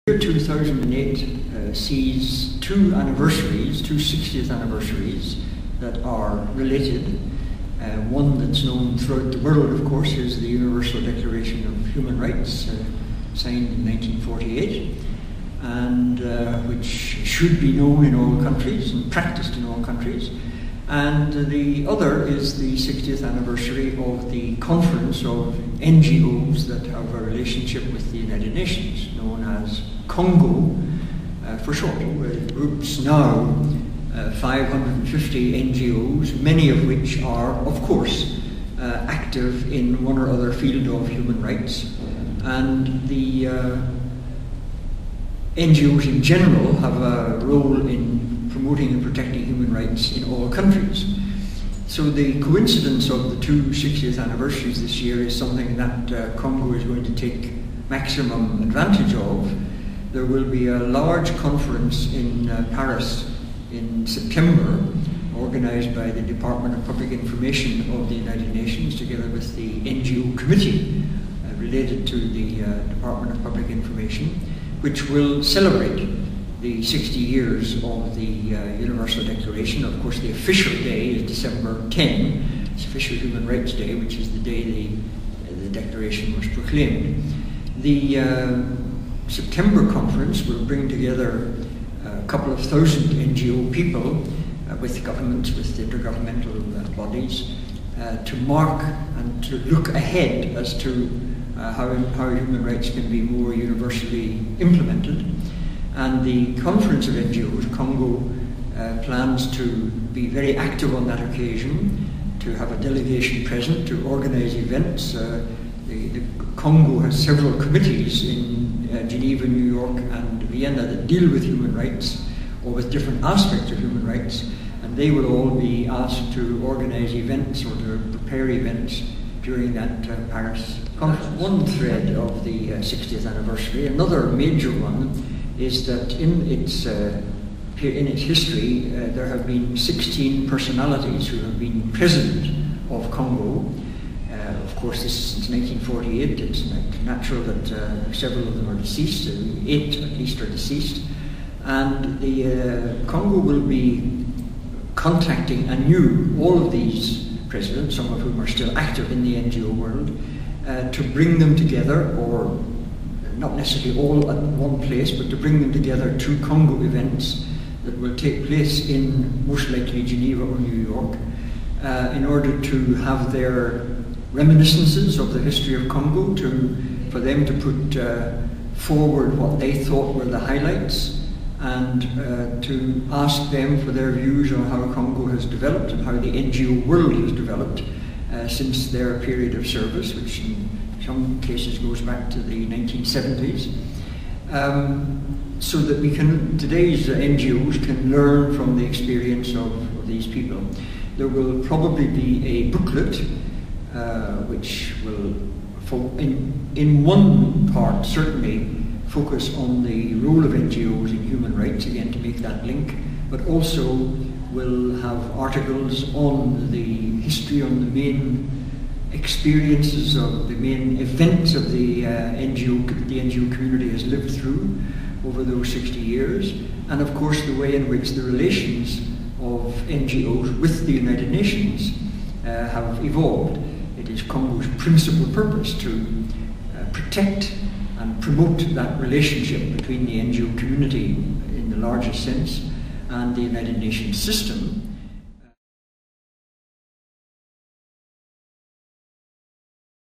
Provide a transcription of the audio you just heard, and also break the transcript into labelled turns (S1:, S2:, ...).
S1: The year 2008 sees two anniversaries, two 60th anniversaries that are related. One that's known throughout the world, of course, is the Universal Declaration of Human Rights, signed in 1948, and which should be known in all countries and practiced in all countries. And the other is the 60th anniversary of the Conference of NGOs that have a relationship with the United Nations, known as Congo for short, with groups now 550 NGOs, many of which are, of course, active in one or other field of human rights. And the NGOs in general have a role in promoting and protecting human rights in all countries. So the coincidence of the two 60th anniversaries this year is something that Congo is going to take maximum advantage of. There will be a large conference in Paris in September, organised by the Department of Public Information of the United Nations, together with the NGO committee related to the Department of Public Information, which will celebrate the 60 years of the Universal Declaration. Of course, the official day is December 10. It's official Human Rights Day, which is the day the Declaration was proclaimed. The September conference will bring together a couple of thousand NGO people with governments, with intergovernmental bodies, to mark and to look ahead as to how human rights can be more universally implemented. And the Conference of NGOs, Congo, plans to be very active on that occasion, to have a delegation present, to organise events. The Congo has several committees in Geneva, New York and Vienna that deal with human rights, or with different aspects of human rights, and they will all be asked to organise events or to prepare events during that Paris conference. One thread of the 60th anniversary. Another major one is that in its history there have been 16 personalities who have been president of Congo. Of course, this is since 1948. It's natural that several of them are deceased. 8 at least are deceased. And the Congo will be contacting anew all of these presidents, some of whom are still active in the NGO world, to bring them together, or not necessarily all at one place, but to bring them together to Congo events that will take place in most likely Geneva or New York, in order to have their reminiscences of the history of Congo, for them to put forward what they thought were the highlights, and to ask them for their views on how Congo has developed and how the NGO world has developed since their period of service, which in some cases goes back to the 1970s, so that today's NGOs can learn from the experience of these people. There will probably be a booklet which will, in one part certainly, focus on the role of NGOs in human rights, again to make that link, but also will have articles on the history, on the main experiences of the main events of the NGO community has lived through over those 60 years, and of course the way in which the relations of NGOs with the United Nations have evolved. It is Congo's principal purpose to protect and promote that relationship between the NGO community in the largest sense and the United Nations system,